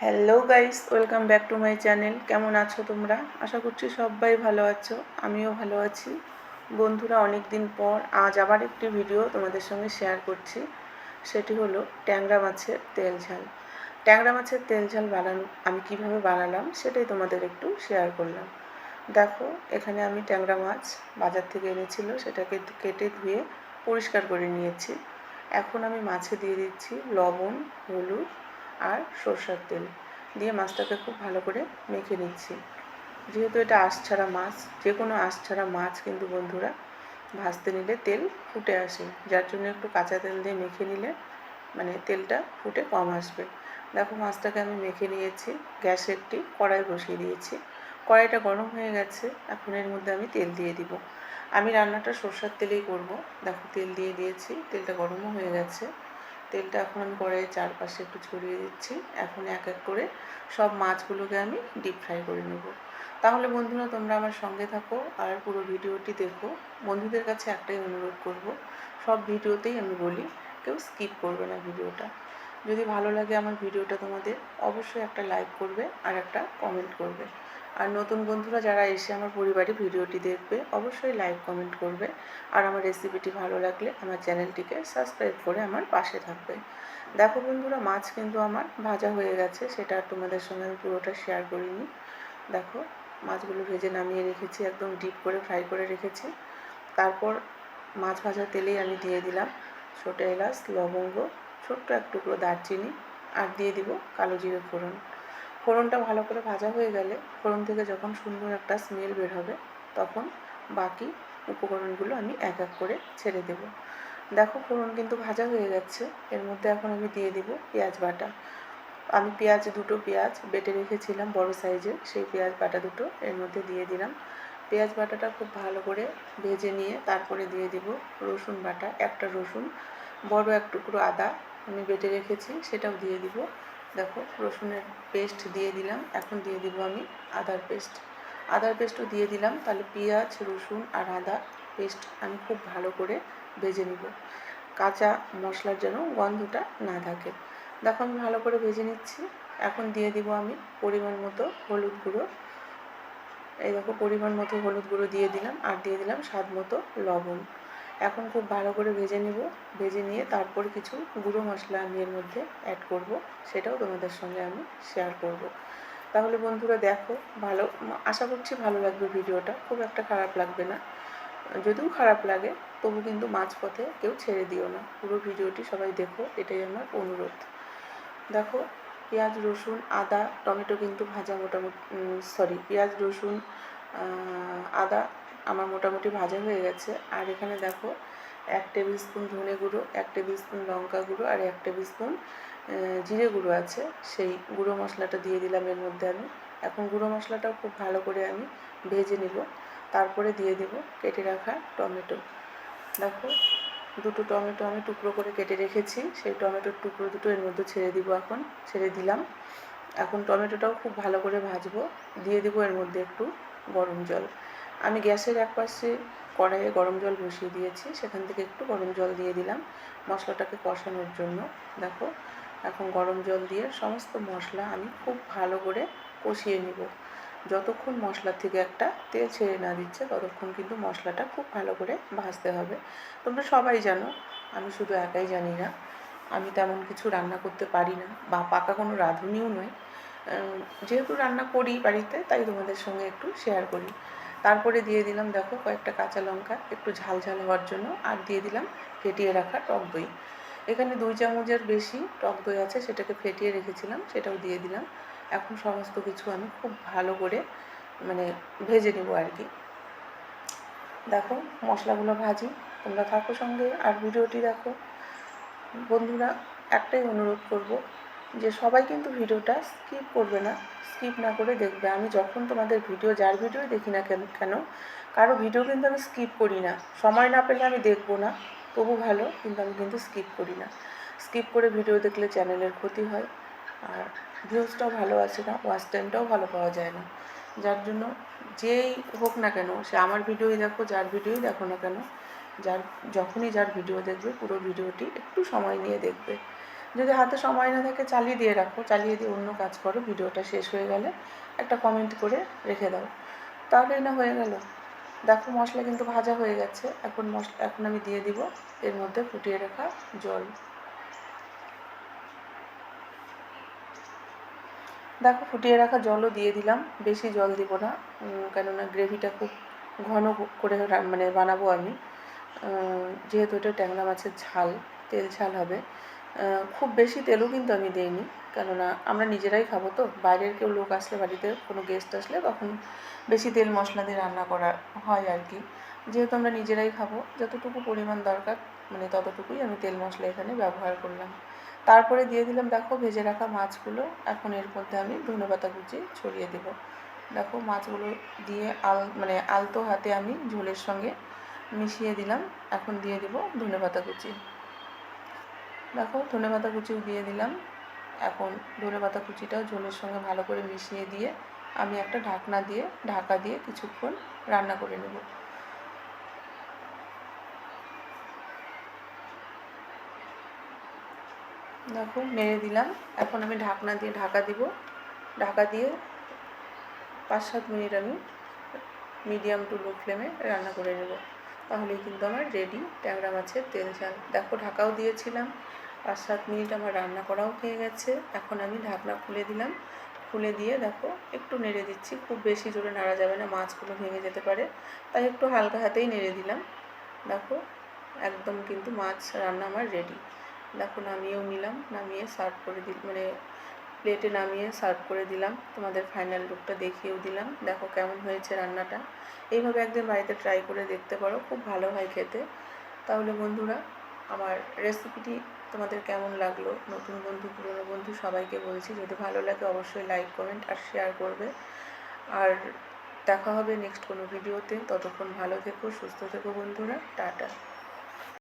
Hello guys, welcome back to my channel. কেমন আছো তোমরা? আশা করছি সবাই ভালো আছো, আমিও ভালো আছি। বন্ধুরা, অনেক দিন পর আজ আবার একটি ভিডিও তোমাদের সঙ্গে শেয়ার করছি। সেটি হলো ট্যাংরা মাছের তেল ঝাল। ট্যাংরা মাছের তেল ঝাল আমি কিভাবে বানালাম সেটাই তোমাদের একটু শেয়ার করলাম। দেখো, এখানে আমি ট্যাংরা মাছ বাজার থেকে এনেছিল, সেটাকে কেটে ধুয়ে পরিষ্কার করে নিয়েছি। এখন আমি মাছে দিয়ে দিচ্ছি লবণ, হলুদ আর সরষের তেল দিয়ে মাছটাকে খুব ভালো করে মেখে নিচ্ছি। যেহেতু এটা আঁশ ছাড়া মাছ, যে কোনো আঁশ ছাড়া মাছ কিন্তু বন্ধুরা ভাজতে নিলে তেল ফুটে আসে, যার জন্য একটু কাঁচা তেল দিয়ে মেখে নিলে তেলটা ফুটে কম আসবে। দেখো, মাছটাকে আমি মেখে নিয়েছি। গ্যাসে একটি কড়াই বসিয়ে দিয়েছি। কড়াইটা গরম হয়ে গেছে। এখন এর মধ্যে আমি তেল দিয়ে দিব। আমি রান্নাটা সরষের তেলেই করব। দেখো, তেল দিয়ে দিয়েছি, তেলটা গরমও হয়ে গেছে। তেলটা এখন আমি কড়াইয়ের চারপাশে একটু ছড়িয়ে দিচ্ছি। এখন এক এক করে সব মাছগুলোকে আমি ডিপ ফ্রাই করে নেব। তাহলে বন্ধুরা, তোমরা আমার সঙ্গে থাকো আর পুরো ভিডিওটি দেখো। বন্ধুদের কাছে একটাই অনুরোধ করব, সব ভিডিওতেই আমি বলি, কেউ স্কিপ করবে না ভিডিওটা। যদি ভালো লাগে আমার ভিডিওটা তোমাদের, অবশ্যই একটা লাইক করবে আর একটা কমেন্ট করবে। আর নতুন বন্ধুরা যারা এসে আমার পরিবারে ভিডিওটি দেখবে, অবশ্যই লাইক কমেন্ট করবে। আর আমার রেসিপিটি ভালো লাগলে আমার চ্যানেলটিকে সাবস্ক্রাইব করে আমার পাশে থাকবে। দেখো বন্ধুরা, মাছ কিন্তু আমার ভাজা হয়ে গেছে, সেটা আর তোমাদের সঙ্গে আমি পুরোটা শেয়ার করিনি। দেখো, মাছগুলো ভেজে নামিয়ে রেখেছি, একদম ডিপ করে ফ্রাই করে রেখেছি। তারপর মাছ ভাজা তেলেই আমি দিয়ে দিলাম ছোটো এলাচ, লবঙ্গ, ছোট্ট এক টুকরো দারচিনি, আর দিয়ে দিব কালো জিরে ফোড়ন। ফোড়নটা ভালো করে ভাজা হয়ে গেলে, ফোড়ন থেকে যখন সুন্দর একটা স্মেল বের হবে, তখন বাকি উপকরণগুলো আমি এক এক করে ছেড়ে দেব। দেখো, ফোড়ন কিন্তু ভাজা হয়ে গেছে। এর মধ্যে এখন আমি দিয়ে দিব পেঁয়াজ বাটা। আমি দুটো পেঁয়াজ বেটে রেখেছিলাম বড় সাইজের, সেই পেঁয়াজ বাটা দুটো এর মধ্যে দিয়ে দিলাম। পেঁয়াজ বাটাটা খুব ভালো করে ভেজে নিয়ে তারপরে দিয়ে দিব রসুন বাটা। একটা রসুন, বড় এক টুকরো আদা আমি বেটে রেখেছি, সেটাও দিয়ে দিব। দেখো, রসুনের পেস্ট দিয়ে দিলাম। এখন দিয়ে দিব আমি আদার পেস্টও দিয়ে দিলাম। তাহলে পেঁয়াজ, রসুন আর আদা পেস্ট আমি খুব ভালো করে ভেজে নিব, কাঁচা মশলার যেন গন্ধটা না থাকে। দেখো, আমি ভালো করে ভেজে নিচ্ছি। এখন দিয়ে দিব আমি পরিমাণ মতো হলুদ গুঁড়ো। এই দেখো, পরিমাণ মতো হলুদ গুঁড়ো দিয়ে দিলাম, আর দিয়ে দিলাম স্বাদ মতো লবণ। এখন খুব ভালো করে ভেজে নিব। ভেজে নিয়ে তারপর কিছু গুঁড়ো মশলা আমি এর মধ্যে অ্যাড করব, সেটাও তোমাদের সঙ্গে আমি শেয়ার করব। তাহলে বন্ধুরা দেখো, আশা করছি ভালো লাগবে ভিডিওটা, খুব একটা খারাপ লাগবে না। যদিও খারাপ লাগে, তবু কিন্তু মাঝপথে কেউ ছেড়ে দিও না, পুরো ভিডিওটি সবাই দেখো, এটাই আমার অনুরোধ। দেখো, পেঁয়াজ, রসুন, আদা, টমেটো কিন্তু ভাজা পেঁয়াজ, রসুন, আদা আমার মোটামুটি ভাজা হয়ে গেছে। আর এখানে দেখো, 1 টেবিল স্পুন ধনে গুঁড়ো, 1 টেবিল স্পুন লঙ্কা গুঁড়ো আর 1 টেবিল স্পুন জিরে গুঁড়ো আছে, সেই গুঁড়ো মশলাটা দিয়ে দিলাম এর মধ্যে আমি। এখন গুঁড়ো মশলাটাও খুব ভালো করে আমি ভেজে নিব। তারপরে দিয়ে দেব কেটে রাখা টমেটো। দেখো, দুটো টমেটো আমি টুকরো করে কেটে রেখেছি, সেই টমেটোর টুকরো দুটো এর মধ্যে ছেড়ে দিলাম। এখন টমেটোটাও খুব ভালো করে ভাজবো। দিয়ে দেবো এর মধ্যে একটু গরম জল। আমি গ্যাসের এক পাশে কড়াইয়ে গরম জল বসিয়ে দিয়েছি, সেখান থেকে একটু গরম জল দিয়ে দিলাম মশলাটাকে কষানোর জন্য। দেখো, এখন গরম জল দিয়ে সমস্ত মশলা আমি খুব ভালো করে কষিয়ে নিব। যতক্ষণ মশলা থেকে একটা তেল ছেড়ে না দিচ্ছে, ততক্ষণ কিন্তু মশলাটা খুব ভালো করে ভাজতে হবে। তোমরা সবাই জানো, আমি শুধু একাই জানি না, আমি তেমন কিছু রান্না করতে পারি না বা পাকা কোনো রাঁধুনিও নয়। যেহেতু রান্না করি বাড়িতে, তাই তোমাদের সঙ্গে একটু শেয়ার করি। তারপরে দিয়ে দিলাম, দেখো, কয়েকটা কাঁচা লঙ্কা একটু ঝাল ঝাল হওয়ার জন্য, আর দিয়ে দিলাম ফেটিয়ে রাখা টক দই। এখানে 2 চামচের বেশি টক দই আছে, সেটাকে ফেটিয়ে রেখেছিলাম, সেটাও দিয়ে দিলাম। এখন সমস্ত কিছু আমি খুব ভালো করে ভেজে নেব আর কি। দেখো, মশলাগুলো ভাজি, তোমরা থাকো সঙ্গে আর ভিডিওটি দেখো। বন্ধুরা, একটাই অনুরোধ করব যে সবাই কিন্তু ভিডিওটা স্কিপ করবে না, স্কিপ না করে দেখবে। আমি যখন তোমাদের যার ভিডিওই দেখি না কেন, কারো ভিডিও কিন্তু আমি স্কিপ করি না। সময় না পেলে আমি দেখব না, তবু ভালো, কিন্তু আমি কিন্তু স্কিপ করি না। স্কিপ করে ভিডিও দেখলে চ্যানেলের ক্ষতি হয়, আর ভিউজটাও ভালো আসে না, ওয়াচ টাইমটাও ভালো পাওয়া যায় না। যার জন্য যেই হোক না কেন, সে আমার ভিডিওই দেখো, যার ভিডিওই দেখো না কেন, যখনই যার ভিডিও দেখবে, পুরো ভিডিওটি একটু সময় নিয়ে দেখবে। যদি হাতে সময় না থাকে চালিয়ে দিয়ে রাখো, চালিয়ে দিয়ে অন্য কাজ করো, ভিডিওটা শেষ হয়ে গেলে একটা কমেন্ট করে রেখে দাও, তাহলেই না হয়ে গেল। দেখো মশলা কিন্তু ভাজা হয়ে গেছে। এখন আমি দিয়ে দিব এর মধ্যে ফুটিয়ে রাখা জল। দেখো ফুটিয়ে রাখা জলও দিয়ে দিলাম, বেশি জল দিব না, কেননা গ্রেভিটা খুব ঘন করে মানে বানাবো আমি, যেহেতু এটা ট্যাংরা মাছের ঝাল, তেল ঝাল হবে। খুব বেশি তেলও কিন্তু আমি দিইনি, কেননা আমরা নিজেরাই খাবো তো, বাইরের কেউ লোক আসলে, বাড়িতে কোনো গেস্ট আসলে তখন বেশি তেল মশলা দিয়ে রান্না করা হয় আর কি। যেহেতু আমরা নিজেরাই খাবো, যতটুকু পরিমাণ দরকার মানে ততটুকুই আমি তেল মশলা এখানে ব্যবহার করলাম। তারপরে দিয়ে দিলাম দেখো ভেজে রাখা মাছগুলো। এখন এর মধ্যে আমি ধনেপাতা কুচি ছড়িয়ে দেবো। দেখো মাছগুলো দিয়ে মানে আলতো হাতে আমি ঝোলের সঙ্গে মিশিয়ে দিলাম। এখন দিয়ে দিব ধনেপাতা কুচি। দেখো ধনেপাতা কুচিও দিয়ে দিলাম। এখন ধনেপাতা কুচিটাও ঝোলের সঙ্গে ভালো করে মিশিয়ে দিয়ে আমি একটা ঢাকা দিয়ে কিছুক্ষণ রান্না করে নেব। দেখো নেড়ে দিলাম। এখন আমি ঢাকা দিব। ঢাকা দিয়ে 5-7 মিনিট আমি মিডিয়াম টু লো ফ্লেমে রান্না করে নেব। তাহলেই কিন্তু আমার রেডি ট্যাংরা মাছের তেল ঝাল। দেখো ঢাকাও দিয়েছিলাম, 5-7 মিনিট আমার রান্না করাও হয়ে গেছে। এখন আমি ঢাকনা খুলে দিলাম। খুলে দিয়ে দেখো একটু নেড়ে দিচ্ছি, খুব বেশি জোরে নাড়া যাবে না, মাছগুলো ভেঙে যেতে পারে, তাই একটু হালকা হাতেই নেড়ে দিলাম। দেখো একদম কিন্তু মাছ রান্না আমার রেডি। দেখো নামিয়েও নিলাম, নামিয়ে সার্ভ করে মানে প্লেটে নামিয়ে সার্ভ করে দিলাম, তোমাদের ফাইনাল লুকটা দেখিয়েও দিলাম। দেখো কেমন হয়েছে রান্নাটা। এইভাবে একদিন বাড়িতে ট্রাই করে দেখতে পারো, খুব ভালো হয় খেতে। তাহলে বন্ধুরা আমার রেসিপিটি তোমাদের কেমন লাগলো, নতুন বন্ধু পুরনো বন্ধু সবাইকে বলছি, যদি ভালো লাগে অবশ্যই লাইক কমেন্ট আর শেয়ার করবে। আর দেখা হবে নেক্সট কোনো ভিডিওতে। ততক্ষণ ভালো থেকো, সুস্থ থেকো বন্ধুরা, টাটা।